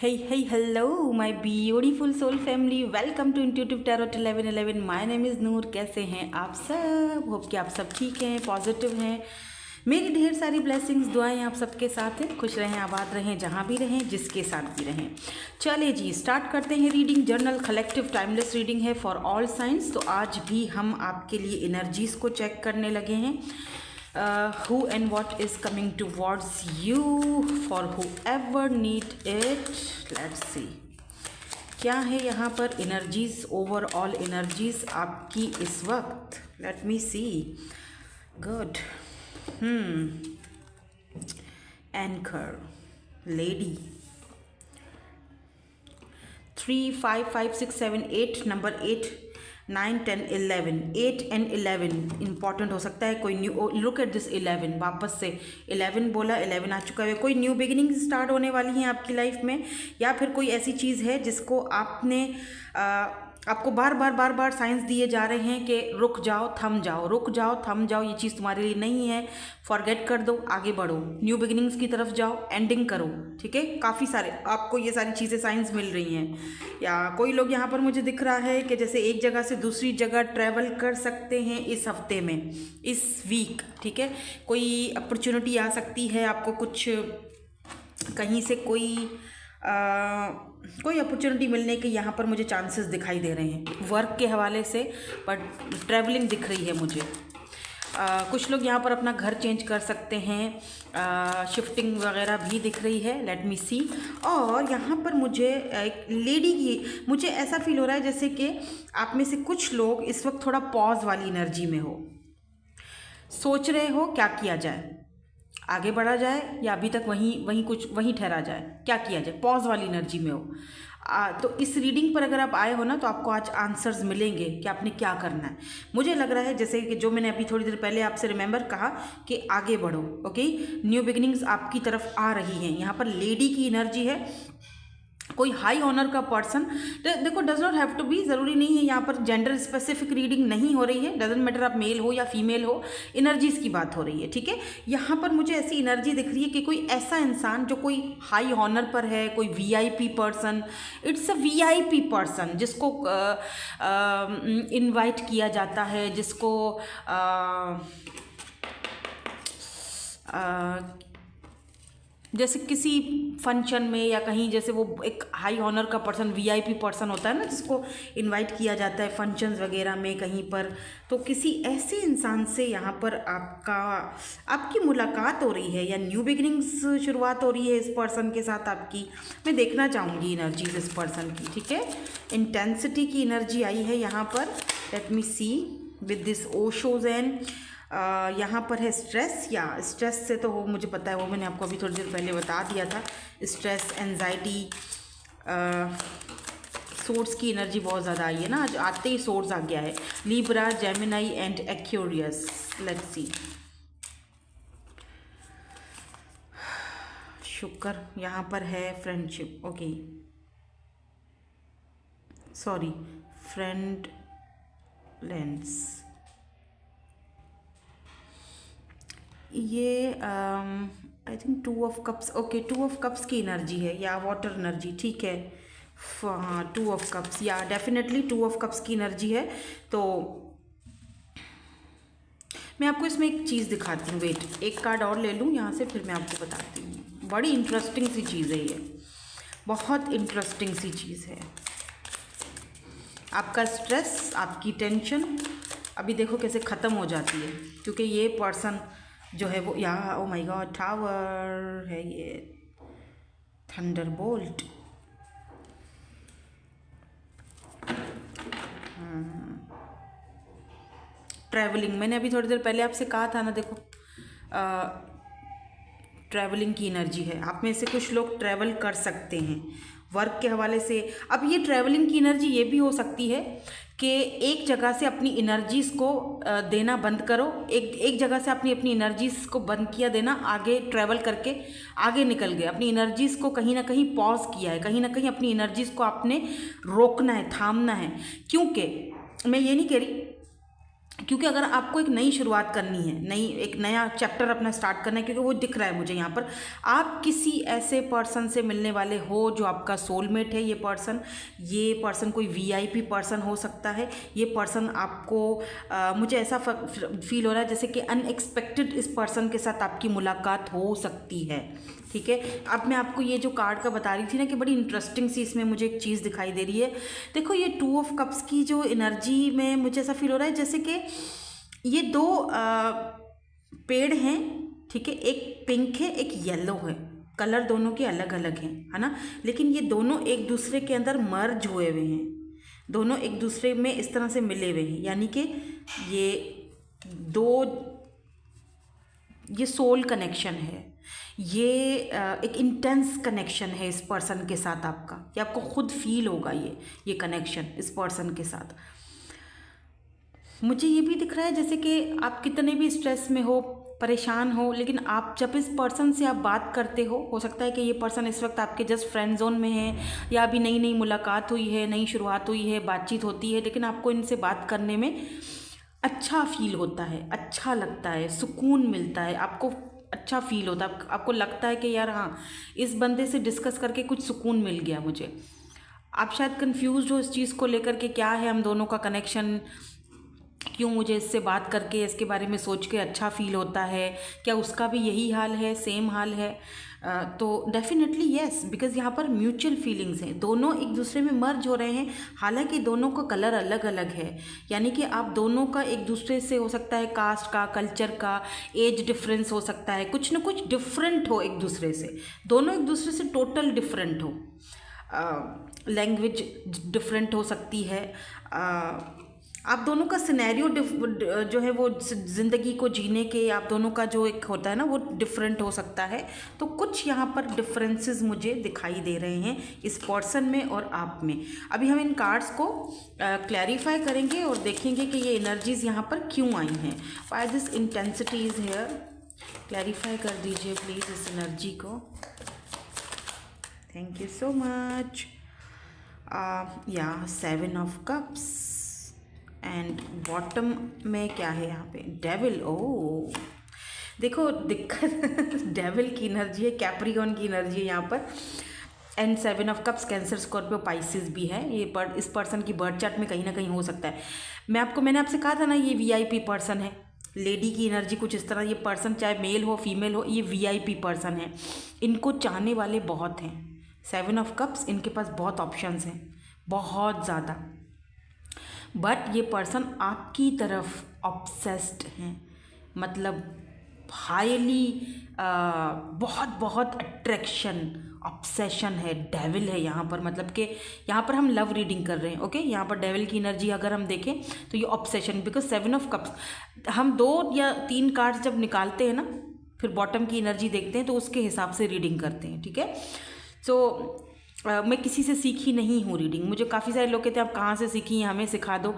Hey, hello, my beautiful soul family. Welcome to Intuitive Tarot 1111. My name is नूर. कैसे हैं आप सब? Hope कि आप सब ठीक हैं, पॉजिटिव हैं. मेरी ढेर सारी ब्लेसिंग्स दुआएं आप सबके साथ हैं. खुश रहें, आबाद रहें, जहाँ भी रहें, जिसके साथ भी रहें. चले जी, स्टार्ट करते हैं reading. Journal collective timeless reading है फॉर ऑल साइंस. तो आज भी हम आपके लिए एनर्जीज को चेक करने लगे हैं. Who and what is coming towards you for whoever need it. Let's see क्या है यहाँ पर एनर्जीज, ओवरऑल एनर्जीज आपकी इस वक्त. Let me see. Good. Anchor lady 3 5 5 6 7 8 number 8 9 10 11 8 and 11 important हो सकता है. कोई न्यू लुक एट दिस 11 वापस से 11 बोला, 11 आ चुका है. कोई न्यू बिगिनिंग स्टार्ट होने वाली है आपकी लाइफ में, या फिर कोई ऐसी चीज़ है जिसको आपको बार बार साइंस दिए जा रहे हैं कि रुक जाओ, थम जाओ, रुक जाओ, थम जाओ, ये चीज़ तुम्हारे लिए नहीं है, फॉरगेट कर दो, आगे बढ़ो, न्यू बिगिनिंग्स की तरफ जाओ, एंडिंग करो. ठीक है, काफ़ी सारे आपको ये सारी चीज़ें साइंस मिल रही हैं. या कोई लोग यहाँ पर मुझे दिख रहा है कि जैसे एक जगह से दूसरी जगह ट्रैवल कर सकते हैं इस हफ्ते में, इस वीक. ठीक है, कोई अपॉर्चुनिटी आ सकती है आपको, कुछ कहीं से कोई अपॉर्चुनिटी मिलने के यहाँ पर मुझे चांसेस दिखाई दे रहे हैं वर्क के हवाले से, बट ट्रैवलिंग दिख रही है मुझे. कुछ लोग यहाँ पर अपना घर चेंज कर सकते हैं, शिफ्टिंग वगैरह भी दिख रही है. लेट मी सी. और यहाँ पर मुझे एक लेडी की, मुझे ऐसा फील हो रहा है जैसे कि आप में से कुछ लोग इस वक्त थोड़ा पॉज वाली एनर्जी में हो, सोच रहे हो क्या किया जाए, आगे बढ़ा जाए या अभी तक वहीं ठहरा जाए, क्या किया जाए, पॉज वाली एनर्जी में हो. तो इस रीडिंग पर अगर आप आए हो ना, तो आपको आज आंसर्स मिलेंगे कि आपने क्या करना है. मुझे लग रहा है जैसे कि जो मैंने अभी थोड़ी देर पहले आपसे रिमेंबर कहा कि आगे बढ़ो. ओके, न्यू बिगिनिंग्स आपकी तरफ आ रही हैं. यहाँ पर लेडी की एनर्जी है, कोई हाई ऑनर का पर्सन. देखो, does not have to be, ज़रूरी नहीं है, यहाँ पर जेंडर स्पेसिफिक रीडिंग नहीं हो रही है. डजेंट मैटर आप मेल हो या फीमेल हो, एनर्जीज़ की बात हो रही है. ठीक है, यहाँ पर मुझे ऐसी एनर्जी दिख रही है कि कोई ऐसा इंसान जो कोई हाई ऑनर पर है, कोई VIP person. It's a VIP person जिसको इनवाइट किया जाता है, जिसको जैसे किसी फंक्शन में या कहीं, जैसे वो एक हाई ऑनर का पर्सन, वीआईपी पर्सन होता है ना, जिसको इनवाइट किया जाता है फंक्शंस वगैरह में कहीं पर. तो किसी ऐसे इंसान से यहाँ पर आपकी मुलाकात हो रही है, या न्यू बिगिनिंग्स शुरुआत हो रही है इस पर्सन के साथ आपकी. मैं देखना चाहूँगी एनर्जीज इस पर्सन की. ठीक है, इंटेंसिटी की एनर्जी आई है यहाँ पर. Let me see with this Osho's and यहाँ पर है स्ट्रेस. या स्ट्रेस से तो वो मुझे पता है, वो मैंने आपको अभी थोड़ी देर पहले बता दिया था. स्ट्रेस, एंजाइटी, सोर्स की एनर्जी बहुत ज़्यादा आई है ना, आज आते ही सोर्स आ गया है. Libra, Gemini and Aquarius. Let's see. शुक्र यहाँ पर है. Friendship, okay, sorry, friend lens. ये I think 2 of cups. Okay, 2 of cups की एनर्जी है, या वाटर एनर्जी. ठीक है, हाँ, 2 ऑफ कप्स, या डेफिनेटली 2 ऑफ कप्स की एनर्जी है. तो मैं आपको इसमें एक चीज़ दिखाती हूँ. वेट, एक कार्ड और ले लूँ यहाँ से, फिर मैं आपको बताती हूँ. बड़ी इंटरेस्टिंग सी चीज़ है ये, बहुत इंटरेस्टिंग सी चीज़ है. आपका स्ट्रेस, आपकी टेंशन अभी देखो कैसे ख़त्म हो जाती है, क्योंकि ये पर्सन जो है वो यहाँ, ओ माय गॉड, टावर है ये, थंडरबोल्ट. ट्रैवलिंग, मैंने अभी थोड़ी देर पहले आपसे कहा था ना, देखो ट्रैवलिंग की एनर्जी है. आप में से कुछ लोग ट्रैवल कर सकते हैं वर्क के हवाले से. अब ये ट्रैवलिंग की एनर्जी ये भी हो सकती है कि एक जगह से अपनी एनर्जीज़ को देना बंद करो, एक जगह से अपनी एनर्जीज़ को बंद किया देना, आगे ट्रैवल करके आगे निकल गए, अपनी एनर्जीज़ को कहीं ना कहीं पॉज किया है, कहीं ना कहीं अपनी एनर्जीज़ को आपने रोकना है, थामना है. क्योंकि मैं ये नहीं कह रही क्योंकि अगर आपको एक नई शुरुआत करनी है, एक नया चैप्टर अपना स्टार्ट करना है, क्योंकि वो दिख रहा है मुझे यहाँ पर, आप किसी ऐसे पर्सन से मिलने वाले हो जो आपका सोलमेट है। ये पर्सन कोई वीआईपी पर्सन हो सकता है। ये पर्सन आपको मुझे ऐसा फील हो रहा है जैसे कि अनएक्सपेक्टेड इस पर्सन के साथ आपकी मुलाकात हो सकती है। ठीक है, अब मैं आपको ये जो कार्ड का बता रही थी ना कि बड़ी इंटरेस्टिंग सी इसमें मुझे एक चीज़ दिखाई दे रही है। देखो, ये 2 ऑफ कप्स की जो एनर्जी में मुझे ऐसा फील हो रहा है जैसे कि ये 2 पेड़ हैं। ठीक है, एक पिंक है, एक येलो है। कलर दोनों के अलग अलग हैं, है ना, लेकिन ये दोनों एक दूसरे के अंदर मर्ज हुए हुए हैं। दोनों एक दूसरे में इस तरह से मिले हुए हैं, यानी कि ये सोल कनेक्शन है। ये एक इंटेंस कनेक्शन है इस पर्सन के साथ आपका, कि आपको खुद फील होगा ये कनेक्शन इस पर्सन के साथ। मुझे ये भी दिख रहा है जैसे कि आप कितने भी स्ट्रेस में हो, परेशान हो, लेकिन आप जब इस पर्सन से आप बात करते हो सकता है कि ये पर्सन इस वक्त आपके जस्ट फ्रेंड जोन में है, या अभी नई नई मुलाकात हुई है, नई शुरुआत हुई है, बातचीत होती है, लेकिन आपको इनसे बात करने में अच्छा फील होता है, अच्छा लगता है, सुकून मिलता है, आपको अच्छा फील होता है, आपको लगता है कि यार हाँ, इस बंदे से डिस्कस करके कुछ सुकून मिल गया मुझे। आप शायद कंफ्यूज हो इस चीज़ को लेकर के, क्या है हम दोनों का कनेक्शन, क्यों मुझे इससे बात करके इसके बारे में सोच के अच्छा फील होता है, क्या उसका भी यही हाल है, सेम हाल है? तो डेफिनेटली येस, बिकॉज़ यहाँ पर म्यूचुअल फीलिंग्स हैं, दोनों एक दूसरे में मर्ज हो रहे हैं। हालांकि दोनों का कलर अलग अलग है, यानी कि आप दोनों का एक दूसरे से हो सकता है कास्ट का, कल्चर का, एज डिफरेंस हो सकता है, कुछ ना कुछ डिफरेंट हो एक दूसरे से, दोनों एक दूसरे से टोटल डिफरेंट हो। लैंग्वेज डिफरेंट हो सकती है। आप दोनों का सिनेरियो जो है वो ज़िंदगी को जीने के आप दोनों का जो एक होता है ना, वो डिफरेंट हो सकता है। तो कुछ यहाँ पर डिफरेंसेस मुझे दिखाई दे रहे हैं इस पर्सन में और आप में। अभी हम इन कार्ड्स को क्लैरिफाई करेंगे और देखेंगे कि ये एनर्जीज़ यहाँ पर क्यों आई हैं, why this intensity is here. Clarify कर दीजिए प्लीज़ इस एनर्जी को। Thank you so much. या 7 ऑफ कप्स एंड बॉटम में क्या है यहाँ पे, डेविल। ओ देखो, दिक्कत डेविल की एनर्जी है, कैप्रिकॉर्न की एनर्जी है यहाँ पर, and 7 of cups cancer, Scorpio, Pisces भी है। ये इस पर्सन की बर्थ चार्ट में कहीं ना कहीं हो सकता है। मैंने आपसे कहा था ना, ये वीआईपी पर्सन है। लेडी की एनर्जी कुछ इस तरह, ये पर्सन चाहे मेल हो फीमेल हो, ये वीआईपी पर्सन है। इनको चाहने वाले बहुत हैं। 7 ऑफ कप्स, इनके पास बहुत ऑप्शंस हैं, बहुत ज़्यादा। बट ये पर्सन आपकी तरफ ऑब्सेस्ड हैं, मतलब हाईली बहुत बहुत अट्रैक्शन, ऑब्सेशन है, डेविल है यहाँ पर। मतलब कि यहाँ पर हम लव रीडिंग कर रहे हैं। ओके, यहाँ पर डेविल की एनर्जी अगर हम देखें तो ये ऑब्सेशन, बिकॉज 7 ऑफ कप्स हम 2 या 3 कार्ड्स जब निकालते हैं ना, फिर बॉटम की एनर्जी देखते हैं तो उसके हिसाब से रीडिंग करते हैं। ठीक है, सो मैं किसी से सीखी नहीं हूँ रीडिंग। मुझे काफ़ी सारे लोग कहते हैं आप कहाँ से सीखी हैं, हमें सिखा दो।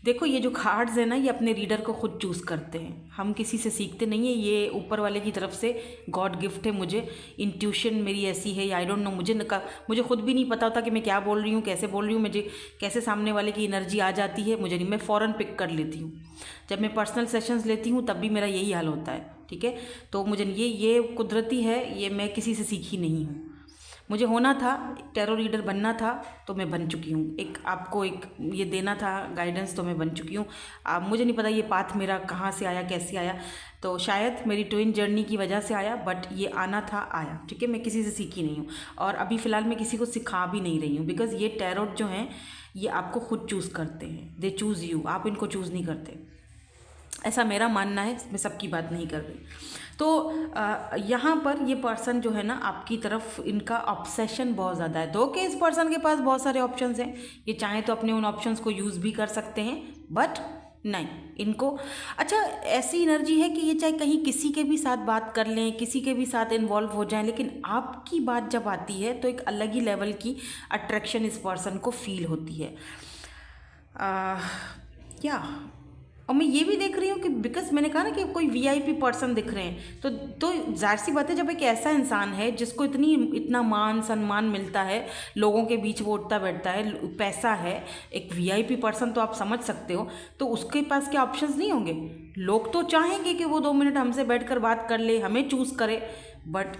देखो, ये जो कार्ड्स है ना, ये अपने रीडर को खुद चूज़ करते हैं, हम किसी से सीखते नहीं है। ये ऊपर वाले की तरफ से गॉड गिफ्ट है मुझे। इंट्यूशन मेरी ऐसी है, आई डोंट नो, मुझे खुद भी नहीं पता होता कि मैं क्या बोल रही हूँ, कैसे बोल रही हूँ, मुझे कैसे सामने वाले की एनर्जी आ जाती है, मुझे नहीं, मैं फ़ौरन पिक कर लेती हूँ। जब मैं पर्सनल सेशंस लेती हूँ तब भी मेरा यही हाल होता है। ठीक है, तो मुझे ये कुदरती है, ये मैं किसी से सीखी नहीं हूँ। मुझे होना था, टैरो रीडर बनना था, तो मैं बन चुकी हूँ। आपको ये देना था गाइडेंस, तो मैं बन चुकी हूँ। मुझे नहीं पता ये पाथ मेरा कहाँ से आया, कैसे आया, तो शायद मेरी ट्विन जर्नी की वजह से आया, बट ये आना था, आया। ठीक है, मैं किसी से सीखी नहीं हूँ और अभी फ़िलहाल मैं किसी को सिखा भी नहीं रही हूँ, बिकॉज़ ये टैरोट जो हैं ये आपको खुद चूज़ करते हैं, दे चूज़ यू, आप इनको चूज़ नहीं करते, ऐसा मेरा मानना है। मैं सबकी बात नहीं कर रही। तो यहाँ पर ये पर्सन जो है ना, आपकी तरफ इनका ऑब्सेशन बहुत ज़्यादा है। तो कि इस पर्सन के पास बहुत सारे ऑप्शंस हैं, ये चाहे तो अपने उन ऑप्शंस को यूज़ भी कर सकते हैं, बट नहीं, इनको अच्छा ऐसी एनर्जी है कि ये चाहे कहीं किसी के भी साथ बात कर लें, किसी के भी साथ इन्वॉल्व हो जाएं, लेकिन आपकी बात जब आती है तो एक अलग ही लेवल की अट्रैक्शन इस पर्सन को फील होती है। या और मैं ये भी देख रही हूँ कि बिकॉज मैंने कहा ना कि कोई वीआईपी पर्सन दिख रहे हैं, तो जाहिर सी बात है, जब एक ऐसा इंसान है जिसको इतना मान सम्मान मिलता है, लोगों के बीच वो उठता बैठता है, पैसा है, एक वीआईपी पर्सन, तो आप समझ सकते हो, तो उसके पास क्या ऑप्शंस नहीं होंगे। लोग तो चाहेंगे कि वो 2 मिनट हमसे बैठकर बात कर ले, हमें चूज़ करे, बट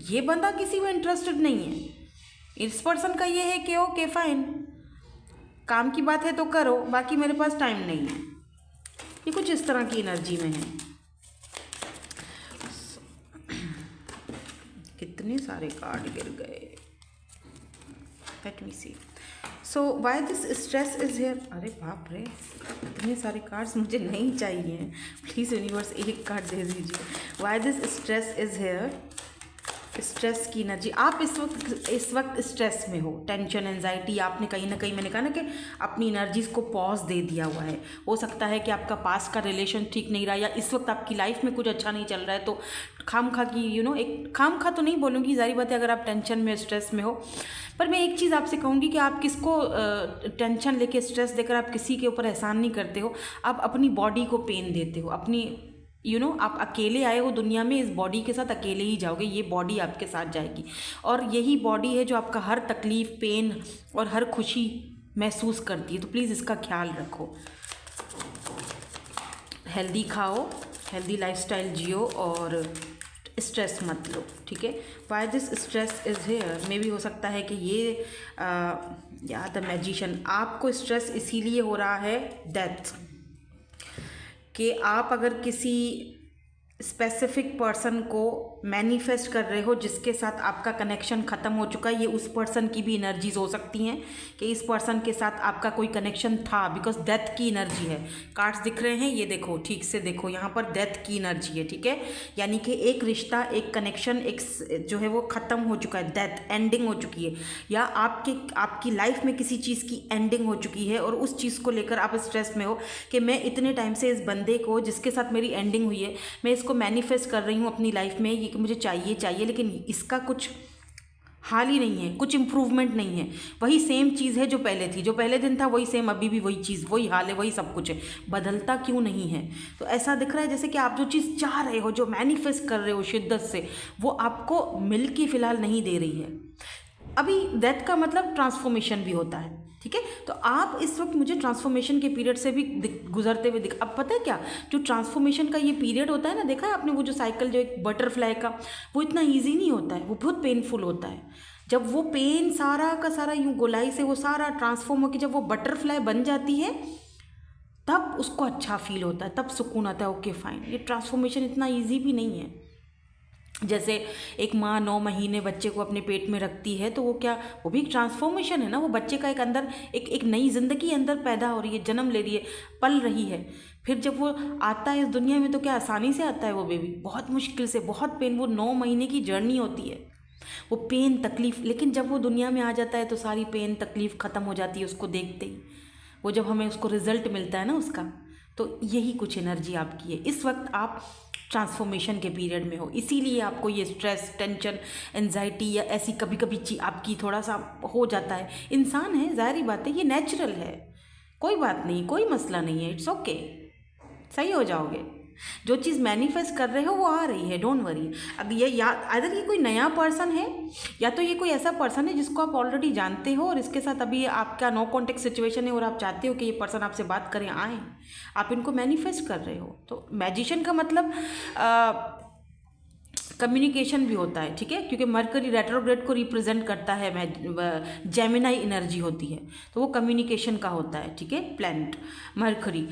ये बंदा किसी में इंटरेस्टेड नहीं है। इस पर्सन का ये है कि ओके फाइन, काम की बात है तो करो, बाकी मेरे पास टाइम नहीं है। ये कुछ इस तरह की एनर्जी में है। कितने सारे कार्ड गिर गए, let me see. So why this stress is here. अरे बाप रे, इतने सारे कार्ड्स मुझे नहीं चाहिए, प्लीज़ यूनिवर्स एक कार्ड दे दीजिए। Why this stress is here. Stress की एनर्जी, आप इस वक्त स्ट्रेस में हो, टेंशन, एंजाइटी, आपने कहीं ना कहीं, मैंने कहा ना कि अपनी एनर्जीज़ को पॉज दे दिया हुआ है। हो सकता है कि आपका पास का रिलेशन ठीक नहीं रहा, या इस वक्त आपकी लाइफ में कुछ अच्छा नहीं चल रहा है, तो खामखा की एक खामखा तो नहीं बोलूँगी, जारी बात है, अगर आप टेंशन में, स्ट्रेस में हो। पर मैं एक चीज़ आपसे कहूँगी कि आप किसको टेंशन लेके, स्ट्रेस देकर आप किसी के ऊपर एहसान नहीं करते हो, आप अपनी बॉडी को पेन देते हो। अपनी आप अकेले आए हो दुनिया में, इस बॉडी के साथ अकेले ही जाओगे, ये बॉडी आपके साथ जाएगी, और यही बॉडी है जो आपका हर तकलीफ़, पेन और हर खुशी महसूस करती है। तो प्लीज़ इसका ख्याल रखो, हेल्दी खाओ, हेल्दी लाइफस्टाइल जियो, और स्ट्रेस मत लो, ठीक है। Why this stress is here, मे भी हो सकता है कि ये या द मैजिशियन, आपको स्ट्रेस इसीलिए हो रहा है डेथ, कि आप अगर किसी स्पेसिफिक पर्सन को मैनिफेस्ट कर रहे हो जिसके साथ आपका कनेक्शन ख़त्म हो चुका है। ये उस पर्सन की भी एनर्जीज हो सकती हैं कि इस पर्सन के साथ आपका कोई कनेक्शन था, बिकॉज डेथ की एनर्जी है। कार्ड्स दिख रहे हैं, ये देखो, ठीक से देखो, यहाँ पर डेथ की एनर्जी है, ठीक है। यानी कि एक रिश्ता, एक कनेक्शन, एक जो है वो ख़त्म हो चुका है, डेथ, एंडिंग हो चुकी है, या आपकी लाइफ में किसी चीज़ की एंडिंग हो चुकी है, और उस चीज़ को लेकर आप स्ट्रेस में हो कि मैं इतने टाइम से इस बंदे को, जिसके साथ मेरी एंडिंग हुई है, मैं इसको मैनिफेस्ट कर रही हूँ अपनी लाइफ में, ये मुझे चाहिए, लेकिन इसका कुछ हाल ही नहीं है, कुछ इम्प्रूवमेंट नहीं है। वही सेम चीज़ है जो पहले थी, जो पहले दिन था वही सेम, अभी भी वही चीज़, वही हाल है, वही सब कुछ है, बदलता क्यों नहीं है। तो ऐसा दिख रहा है जैसे कि आप जो चीज़ चाह रहे हो, जो मैनिफेस्ट कर रहे हो शिद्दत से, वो आपको मिल के फ़िलहाल नहीं दे रही है। अभी डेथ का मतलब ट्रांसफॉर्मेशन भी होता है, ठीक है। तो आप इस वक्त मुझे ट्रांसफॉर्मेशन के पीरियड से भी गुजरते हुए अब पता है क्या, जो ट्रांसफॉर्मेशन का ये पीरियड होता है ना, देखा है आपने वो जो साइकिल, जो एक बटरफ्लाई का, वो इतना ईजी नहीं होता है, वो बहुत पेनफुल होता है। जब वो पेन सारा का सारा यूँ गोलाई से वो सारा ट्रांसफॉर्म होकर जब वो बटरफ्लाई बन जाती है, तब उसको अच्छा फील होता है, तब सुकून आता है, ओके फाइन। ये ट्रांसफॉर्मेशन इतना ईजी भी नहीं है। जैसे एक माँ 9 महीने बच्चे को अपने पेट में रखती है, तो वो क्या, वो भी एक ट्रांसफॉर्मेशन है ना। वो बच्चे का एक अंदर एक नई ज़िंदगी अंदर पैदा हो रही है, जन्म ले रही है, पल रही है। फिर जब वो आता है इस दुनिया में, तो क्या आसानी से आता है वो बेबी, बहुत मुश्किल से, बहुत पेन, वो 9 महीने की जर्नी होती है, वो पेन, तकलीफ़। लेकिन जब वो दुनिया में आ जाता है तो सारी पेन, तकलीफ़ ख़त्म हो जाती है उसको देखते ही। वो जब हमें उसको रिज़ल्ट मिलता है ना उसका, तो यही कुछ एनर्जी आपकी है। इस वक्त आप ट्रांसफॉर्मेशन के पीरियड में हो, इसीलिए आपको ये स्ट्रेस, टेंशन, एंजाइटी या ऐसी कभी कभी चीज़ आपकी थोड़ा सा हो जाता है। इंसान है, ज़ाहिर बात है, ये नेचुरल है, कोई बात नहीं, कोई मसला नहीं है, इट्स ओके, सही हो जाओगे। जो चीज़ मैनिफेस्ट कर रहे हो वो आ रही है, डोंट वरी। अब ये अगर ये कोई नया पर्सन है, या तो ये कोई ऐसा पर्सन है जिसको आप ऑलरेडी जानते हो और इसके साथ अभी आपका नो कॉन्टेक्ट सिचुएशन है और आप चाहते हो कि ये पर्सन आपसे बात करें, आए, आप इनको मैनिफेस्ट कर रहे हो। तो मैजिशियन का मतलब कम्युनिकेशन भी होता है, ठीक है, क्योंकि मरकरी रेट्रोग्रेड को रिप्रेजेंट करता है, जेमिनाई एनर्जी होती है, तो वो कम्युनिकेशन का होता है, ठीक है, प्लैनेट मरकरी।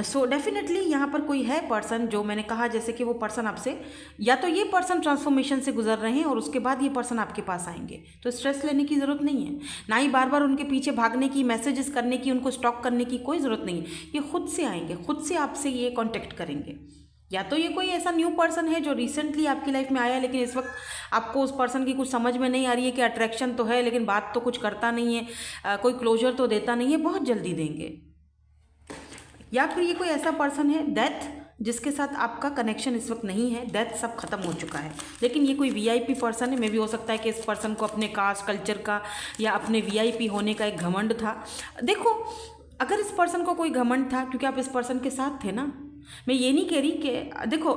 सो डेफिनेटली यहाँ पर कोई है पर्सन, जो मैंने कहा जैसे कि वो पर्सन आपसे, या तो ये पर्सन ट्रांसफॉर्मेशन से गुजर रहे हैं और उसके बाद ये पर्सन आपके पास आएंगे, तो स्ट्रेस लेने की ज़रूरत नहीं है, ना ही बार बार उनके पीछे भागने की, मैसेजेस करने की, उनको स्टॉक करने की कोई ज़रूरत नहीं है। ये खुद से आएंगे, खुद से आपसे ये कॉन्टेक्ट करेंगे। या तो ये कोई ऐसा न्यू पर्सन है जो रिसेंटली आपकी लाइफ में आया, लेकिन इस वक्त आपको उस पर्सन की कुछ समझ में नहीं आ रही है कि अट्रैक्शन तो है लेकिन बात तो कुछ करता नहीं है, कोई क्लोजर तो देता नहीं है, बहुत जल्दी देंगे। या फिर ये कोई ऐसा पर्सन है, डेथ, जिसके साथ आपका कनेक्शन इस वक्त नहीं है, डेथ, सब खत्म हो चुका है, लेकिन ये कोई वीआईपी पर्सन है। मे भी हो सकता है कि इस पर्सन को अपने कास्ट, कल्चर का या अपने वीआईपी होने का एक घमंड था। देखो, अगर इस पर्सन को कोई घमंड था क्योंकि आप इस पर्सन के साथ थे ना, मैं ये नहीं कह रही कि देखो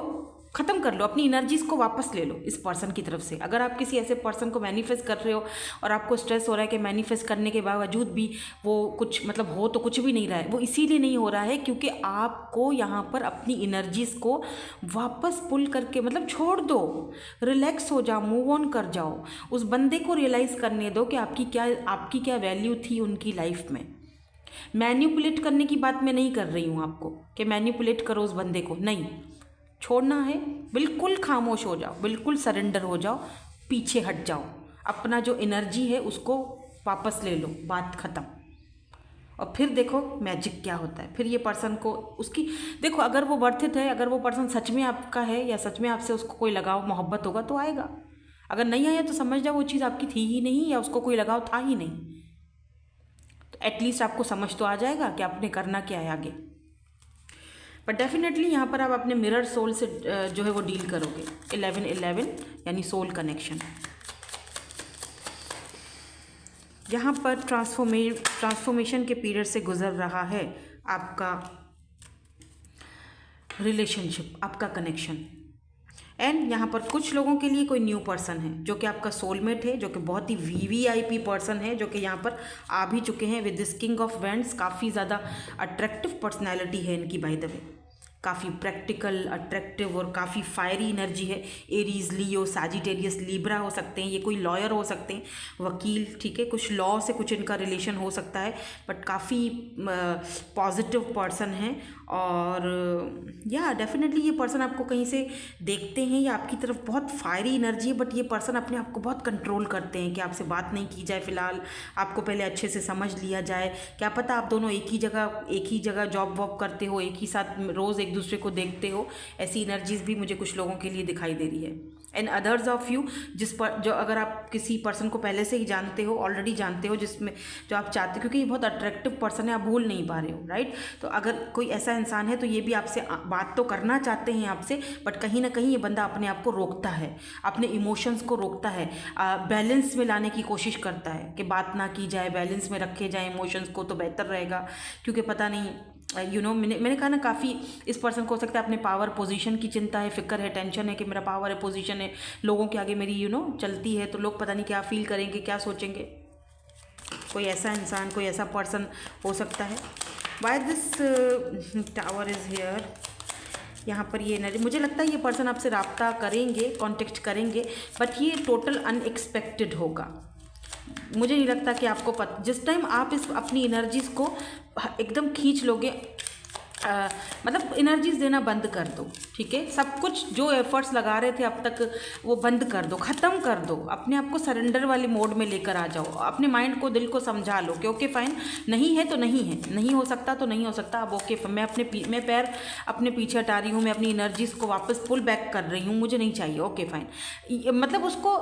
ख़त्म कर लो, अपनी एनर्जीज़ को वापस ले लो इस पर्सन की तरफ से। अगर आप किसी ऐसे पर्सन को मैनिफेस्ट कर रहे हो और आपको स्ट्रेस हो रहा है कि मैनिफेस्ट करने के बावजूद भी वो कुछ मतलब हो तो कुछ भी नहीं रहा है, वो इसीलिए नहीं हो रहा है क्योंकि आपको यहाँ पर अपनी एनर्जीज़ को वापस पुल करके मतलब छोड़ दो, रिलैक्स हो जाओ, मूव ऑन कर जाओ। उस बंदे को रियलाइज़ करने दो कि आपकी क्या वैल्यू थी उनकी लाइफ में। मैनिपुलेट करने की बात मैं नहीं कर रही हूँ आपको कि मैनिपुलेट करो उस बंदे को, नहीं, छोड़ना है, बिल्कुल खामोश हो जाओ, बिल्कुल सरेंडर हो जाओ, पीछे हट जाओ, अपना जो एनर्जी है उसको वापस ले लो, बात ख़त्म। और फिर देखो मैजिक क्या होता है। फिर ये पर्सन को उसकी देखो, अगर वो वर्थ इट है, अगर वो पर्सन सच में आपका है या सच में आपसे उसको कोई लगाव मोहब्बत होगा तो आएगा। अगर नहीं आया तो समझ जाओ वो चीज़ आपकी थी ही नहीं या उसको कोई लगाव था ही नहीं। तो एटलीस्ट आपको समझ तो आ जाएगा कि आपने करना क्या है आगे। बट डेफिनेटली यहाँ पर आप अपने मिरर सोल से जो है वो डील करोगे। 11-11 यानी सोल कनेक्शन। यहाँ पर ट्रांसफॉर्मेशन के पीरियड से गुजर रहा है आपका रिलेशनशिप, आपका कनेक्शन। एंड यहाँ पर कुछ लोगों के लिए कोई न्यू पर्सन है जो कि आपका सोलमेट है, जो कि बहुत ही वीवीआईपी पर्सन है, जो कि यहाँ पर आ भी चुके हैं with this king of wands. काफ़ी ज़्यादा अट्रैक्टिव पर्सनैलिटी है इनकी बाय द वे, काफ़ी प्रैक्टिकल, अट्रैक्टिव और काफ़ी फायरी एनर्जी है। एरीज, लियो, सैजिटेरियस, लिब्रा हो सकते हैं। ये कोई लॉयर हो सकते हैं, वकील, ठीक है, कुछ लॉ से कुछ इनका रिलेशन हो सकता है, बट काफ़ी पॉजिटिव पर्सन है। और या डेफिनेटली ये पर्सन आपको कहीं से देखते हैं या आपकी तरफ बहुत फायरी एनर्जी है, बट ये पर्सन अपने आप को बहुत कंट्रोल करते हैं कि आपसे बात नहीं की जाए फ़िलहाल, आपको पहले अच्छे से समझ लिया जाए। क्या पता आप दोनों एक ही जगह जॉब वॉब करते हो, एक ही साथ रोज़ एक दूसरे को देखते हो। ऐसी एनर्जीज भी मुझे कुछ लोगों के लिए दिखाई दे रही है। एंड अदर्स ऑफ यू जो अगर आप किसी पर्सन को पहले से ही जानते हो, ऑलरेडी जानते हो, जिसमें जो आप चाहते हो, क्योंकि ये बहुत अट्रैक्टिव पर्सन है, आप भूल नहीं पा रहे हो, राइट। तो अगर कोई ऐसा इंसान है तो ये भी आपसे बात तो करना चाहते हैं आपसे, बट कहीं ना कहीं ये बंदा अपने आप को रोकता है, अपने इमोशंस को रोकता है, बैलेंस में लाने की कोशिश करता है कि बात ना की जाए, बैलेंस में रखे जाए इमोशंस को तो बेहतर रहेगा। क्योंकि पता नहीं मैंने कहा ना, काफ़ी इस पर्सन को हो सकता है अपने पावर पोजीशन की चिंता है, फिक्र है, टेंशन है कि मेरा पावर है, पोजीशन है, लोगों के आगे मेरी चलती है तो लोग पता नहीं क्या फील करेंगे, क्या सोचेंगे। कोई ऐसा इंसान, कोई ऐसा पर्सन हो सकता है। Why this tower is here. यहाँ पर ये एनर्जी, मुझे लगता है ये पर्सन आपसे रब्ता करेंगे, कॉन्टेक्ट करेंगे, बट ये टोटल अनएक्सपेक्टेड होगा। मुझे नहीं लगता कि आपको जिस टाइम आप इस अपनी एनर्जीज़ को एकदम खींच लोगे, मतलब एनर्जीज देना बंद कर दो, ठीक है। सब कुछ जो एफर्ट्स लगा रहे थे अब तक वो बंद कर दो, ख़त्म कर दो, अपने आप को सरेंडर वाले मोड में लेकर आ जाओ। अपने माइंड को, दिल को समझा लो कि ओके फाइन, नहीं है तो नहीं है, नहीं हो सकता तो नहीं हो सकता, अब ओके मैं पैर अपने पीछे हटा रही हूँ, मैं अपनी एनर्जीज़ को वापस पुल बैक कर रही हूँ, मुझे नहीं चाहिए, ओके फाइन। मतलब उसको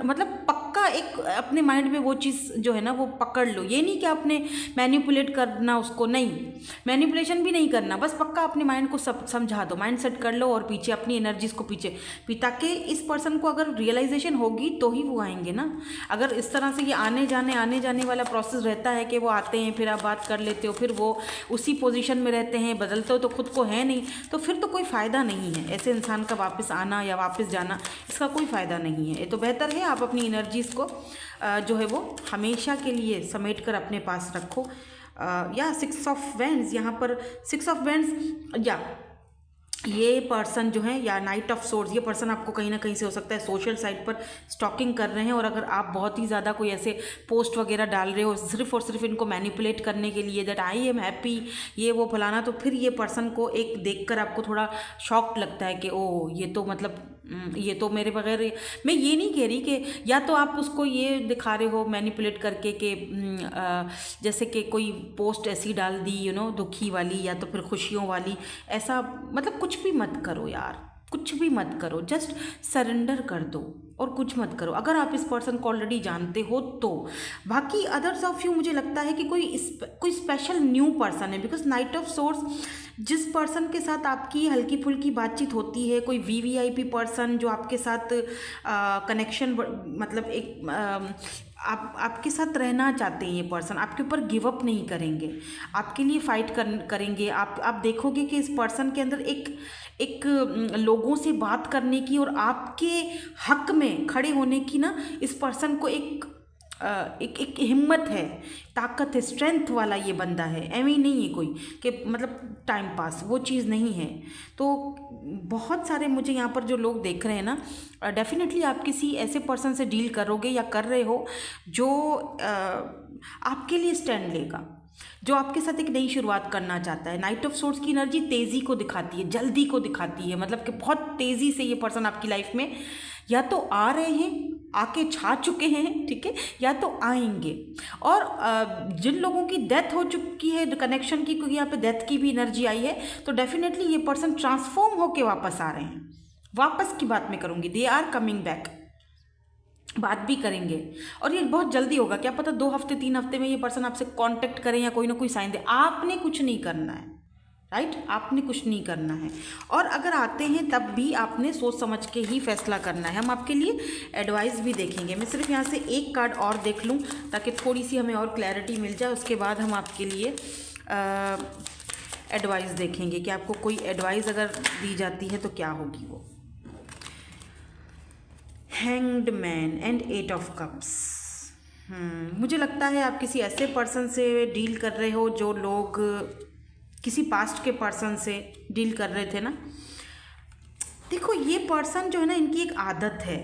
मतलब पक्का एक अपने माइंड में वो चीज़ जो है ना वो पकड़ लो। ये नहीं कि आपने मैनिपुलेट करना उसको, नहीं, मैनिपुलेशन भी नहीं करना, बस पक्का अपने माइंड को सब समझा दो, माइंड सेट कर लो और पीछे अपनी एनर्जीज को पीछे, ताकि इस पर्सन को अगर रियलाइजेशन होगी तो ही वो आएंगे ना। अगर इस तरह से ये आने जाने वाला प्रोसेस रहता है कि वो आते हैं, फिर आप बात कर लेते हो, फिर वो उसी पोजीशन में रहते हैं, बदलते हो तो खुद को है नहीं, तो फिर तो कोई फ़ायदा नहीं है ऐसे इंसान का वापस आना या वापस जाना, इसका कोई फ़ायदा नहीं है। ये तो बेहतर है आप अपनी एनर्जीज़ को जो है वो हमेशा के लिए समेट कर अपने पास रखो। या 6 ऑफ वैंड्स, यहाँ पर 6 ऑफ वैंड्स, या ये पर्सन जो है, या नाइट ऑफ सोर्ड्स, ये पर्सन आपको कहीं ना कहीं से हो सकता है सोशल साइट पर स्टॉकिंग कर रहे हैं। और अगर आप बहुत ही ज़्यादा कोई ऐसे पोस्ट वगैरह डाल रहे हो सिर्फ और सिर्फ इनको मैनिपुलेट करने के लिए, दैट आई एम हैप्पी, ये वो फलाना, तो फिर ये पर्सन को एक देखकर आपको थोड़ा शॉक लगता है कि ओ ये तो मतलब ये तो मेरे बगैर। मैं ये नहीं कह रही कि या तो आप उसको ये दिखा रहे हो मैनिपुलेट करके कि जैसे कि कोई पोस्ट ऐसी डाल दी दुखी वाली या तो फिर खुशियों वाली, ऐसा मतलब कुछ भी मत करो यार, कुछ भी मत करो, जस्ट सरेंडर कर दो, और कुछ मत करो अगर आप इस पर्सन को ऑलरेडी जानते हो तो। बाकी अदर्स ऑफ यू मुझे लगता है कि कोई स्पेशल न्यू पर्सन है, बिकॉज नाइट ऑफ सोर्स जिस पर्सन के साथ आपकी हल्की फुल्की बातचीत होती है, कोई वीवीआईपी पर्सन जो आपके साथ कनेक्शन मतलब एक आपके साथ रहना चाहते हैं, ये पर्सन आपके ऊपर गिव अप नहीं करेंगे, आपके लिए फाइट करेंगे। आप देखोगे कि इस पर्सन के अंदर एक लोगों से बात करने की और आपके हक में खड़े होने की ना, इस पर्सन को एक हिम्मत है, ताकत है, स्ट्रेंथ वाला ये बंदा है। एवं ही नहीं है कोई कि मतलब टाइम पास, वो चीज़ नहीं है। तो बहुत सारे मुझे यहाँ पर जो लोग देख रहे हैं ना, डेफिनेटली आप किसी ऐसे पर्सन से डील करोगे या कर रहे हो जो आपके लिए स्टैंड लेगा, जो आपके साथ एक नई शुरुआत करना चाहता है। नाइट ऑफ सोर्ड्स की एनर्जी तेज़ी को दिखाती है, जल्दी को दिखाती है, मतलब कि बहुत तेज़ी से ये पर्सन आपकी लाइफ में या तो आ रहे हैं, आके छा चुके हैं, ठीक है, या तो आएंगे। और जिन लोगों की डेथ हो चुकी है कनेक्शन की, क्योंकि यहाँ पे डेथ की भी एनर्जी आई है, तो डेफिनेटली ये पर्सन ट्रांसफॉर्म होके वापस आ रहे हैं। वापस की बात मैं करूँगी, दे आर कमिंग बैक, बात भी करेंगे और ये बहुत जल्दी होगा। क्या पता 2 हफ्ते 3 हफ्ते में ये पर्सन आपसे कांटेक्ट करें या कोई ना कोई साइन दे। आपने कुछ नहीं करना है, राइट, आपने कुछ नहीं करना है। और अगर आते हैं तब भी आपने सोच समझ के ही फैसला करना है। हम आपके लिए एडवाइस भी देखेंगे। मैं सिर्फ यहाँ से एक कार्ड और देख लूँ ताकि थोड़ी सी हमें और क्लैरिटी मिल जाए, उसके बाद हम आपके लिए एडवाइस देखेंगे कि आपको कोई एडवाइस अगर दी जाती है तो क्या होगी वो। Hanged man and 8 of cups. मुझे लगता है आप किसी ऐसे पर्सन से डील कर रहे हो जो लोग किसी पास्ट के पर्सन से डील कर रहे थे ना। देखो ये पर्सन जो है ना, इनकी एक आदत है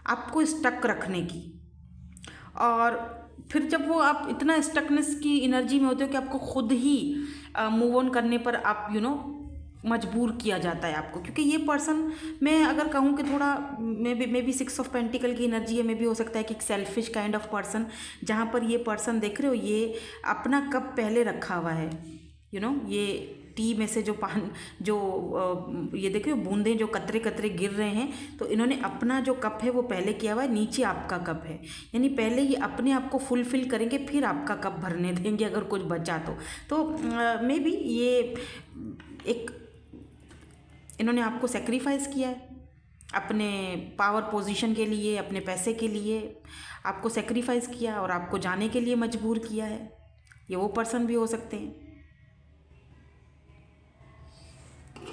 आपको स्टक रखने की, और फिर जब वो आप इतना स्टकनेस की एनर्जी में होते हो कि आपको खुद ही मूव ऑन करने पर आप मजबूर किया जाता है आपको। क्योंकि ये पर्सन, मैं अगर कहूँ कि थोड़ा मे बी 6 ऑफ पेंटिकल की एनर्जी है, मे भी हो सकता है कि एक सेल्फिश काइंड ऑफ पर्सन, जहाँ पर ये पर्सन देख रहे हो ये अपना कप पहले रखा हुआ है। ये टी में से जो ये देख रहे हो बूंदें जो कतरे कतरे गिर रहे हैं, तो इन्होंने अपना जो कप है वो पहले किया हुआ है, नीचे आपका कप है। यानी पहले ये अपने आप को फुलफिल करेंगे, फिर आपका कप भरने देंगे अगर कुछ बचा तो मे बी ये एक इन्होंने आपको सेक्रीफाइस किया है अपने पावर पोजीशन के लिए, अपने पैसे के लिए आपको सेक्रीफाइस किया और आपको जाने के लिए मजबूर किया है। ये वो पर्सन भी हो सकते हैं,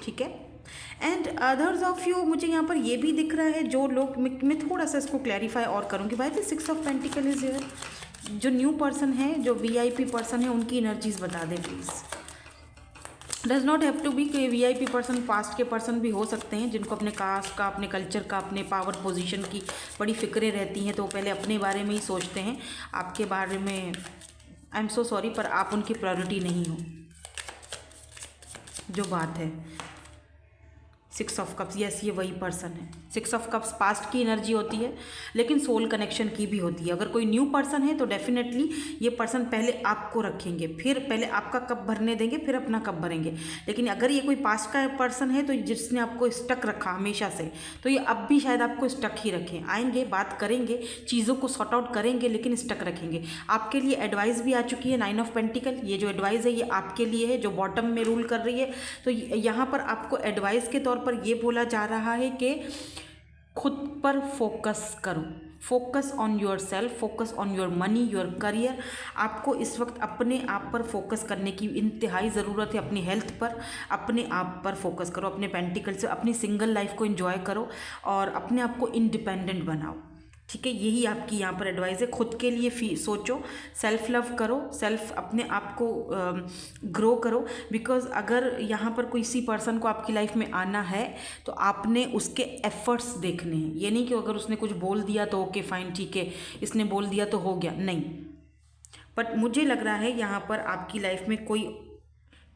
ठीक है। एंड अदर्स ऑफ यू, मुझे यहाँ पर ये भी दिख रहा है जो लोग, मैं थोड़ा सा इसको क्लैरिफाई और करूँगी। भाई the 6 of pentacles is here. जो न्यू पर्सन है, जो वीआईपी पर्सन है, उनकी एनर्जीज बता दें please. Does not have to be कि वीआईपी पर्सन पास्ट के पर्सन भी हो सकते हैं, जिनको अपने कास्ट का, अपने कल्चर का, अपने पावर पोजीशन की बड़ी फिक्रें रहती हैं, तो वो पहले अपने बारे में ही सोचते हैं, आपके बारे में आई एम सो सॉरी पर आप उनकी प्रायोरिटी नहीं हो। जो बात है 6 ऑफ कप्स, यस ये वही पर्सन है। 6 ऑफ कप्स पास्ट की एनर्जी होती है, लेकिन सोल कनेक्शन की भी होती है। अगर कोई न्यू पर्सन है तो डेफिनेटली ये पर्सन पहले आपको रखेंगे, फिर पहले आपका कप भरने देंगे, फिर अपना कप भरेंगे। लेकिन अगर ये कोई पास्ट का पर्सन है तो जिसने आपको स्टक रखा हमेशा से, तो ये अब भी शायद आपको स्टक ही रखें। आएंगे, बात करेंगे, चीज़ों को सॉर्ट आउट करेंगे, लेकिन स्टक रखेंगे। आपके लिए एडवाइस भी आ चुकी है 9 ऑफ पेंटिकल। ये जो एडवाइस है ये आपके लिए है, जो बॉटम में रूल कर रही है। तो यहाँ पर आपको एडवाइस के तौर पर ये बोला जा रहा है कि खुद पर फोकस करो, focus on your self, focus on your money, your career. आपको इस वक्त अपने आप पर फोकस करने की इंतहाई ज़रूरत है। अपनी हेल्थ पर, अपने आप पर फोकस करो, अपने पेंटिकल से अपनी सिंगल लाइफ को एंजॉय करो और अपने आप को इंडिपेंडेंट बनाओ, ठीक है। यही आपकी यहाँ पर एडवाइस है। खुद के लिए सोचो, सेल्फ लव करो, सेल्फ अपने आप को ग्रो करो। बिकॉज अगर यहाँ पर किसी पर्सन को आपकी लाइफ में आना है तो आपने उसके एफर्ट्स देखने हैं। ये नहीं कि अगर उसने कुछ बोल दिया तो ओके फाइन, ठीक है, इसने बोल दिया तो हो गया, नहीं। बट मुझे लग रहा है यहाँ पर आपकी लाइफ में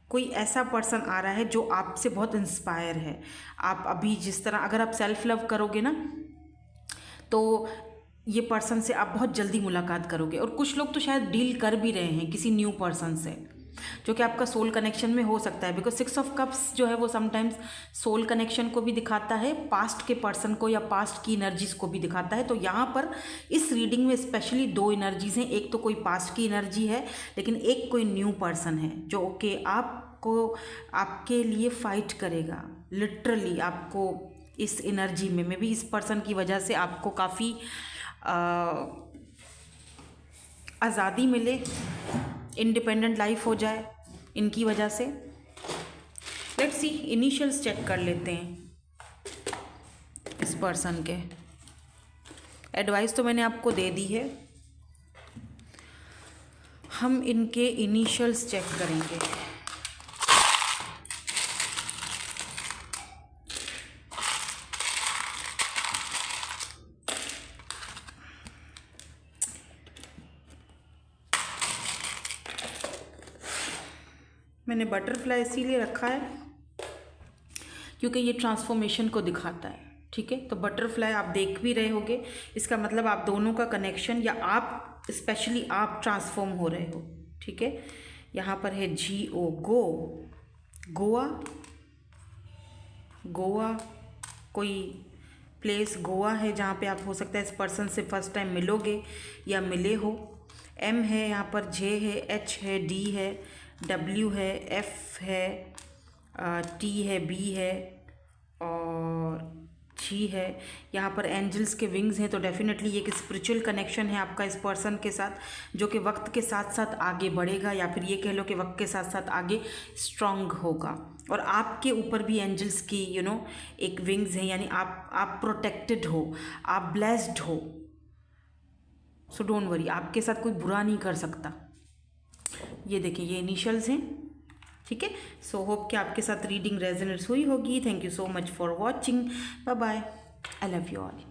कोई ऐसा पर्सन आ रहा है जो आपसे बहुत इंस्पायर है। आप अभी जिस तरह, अगर आप सेल्फ लव करोगे ना, तो ये पर्सन से आप बहुत जल्दी मुलाकात करोगे। और कुछ लोग तो शायद डील कर भी रहे हैं किसी न्यू पर्सन से, जो कि आपका सोल कनेक्शन में हो सकता है, बिकॉज 6 ऑफ कप्स जो है वो समटाइम्स सोल कनेक्शन को भी दिखाता है, पास्ट के पर्सन को या पास्ट की एनर्जीज को भी दिखाता है। तो यहाँ पर इस रीडिंग में स्पेशली 2 एनर्जीज हैं, एक तो कोई पास्ट की एनर्जी है, लेकिन एक कोई न्यू पर्सन है जो कि आपको आपके लिए फाइट करेगा, लिटरली आपको इस एनर्जी में मे बी इस पर्सन की वजह से आपको काफ़ी आज़ादी मिले, इंडिपेंडेंट लाइफ हो जाए इनकी वजह से। लेट्स सी, इनिशियल्स चेक कर लेते हैं इस पर्सन के। एडवाइस तो मैंने आपको दे दी है, हम इनके इनिशियल्स चेक करेंगे। मैंने बटरफ्लाई इसीलिए रखा है क्योंकि ये ट्रांसफॉर्मेशन को दिखाता है, ठीक है। तो बटरफ्लाई आप देख भी रहे होगे, इसका मतलब आप दोनों का कनेक्शन या आप स्पेशली आप ट्रांसफॉर्म हो रहे हो, ठीक है। यहाँ पर है GO, गो, गोवा, गोवा कोई प्लेस गोवा है जहाँ पे आप हो सकता है इस पर्सन से फर्स्ट टाइम मिलोगे या मिले हो। M है, यहाँ पर J है, H है, D है, W है, F है, T है, B है और G है। यहाँ पर एंजल्स के विंग्स हैं, तो डेफिनेटली ये एक स्पिरिचुअल कनेक्शन है आपका इस पर्सन के साथ, जो कि वक्त के साथ साथ आगे बढ़ेगा, या फिर ये कह लो कि वक्त के साथ साथ आगे स्ट्रॉन्ग होगा। और आपके ऊपर भी एंजल्स की एक विंग्स हैं, यानी आप प्रोटेक्टेड हो, आप ब्लेस्ड हो। सो डोंट वरी, आपके साथ कोई बुरा नहीं कर सकता। ये देखिए, ये इनिशियल्स हैं, ठीक है। सो होप कि आपके साथ रीडिंग रेजोनेट हुई होगी। Thank you so much for watching, bye bye, I love you all.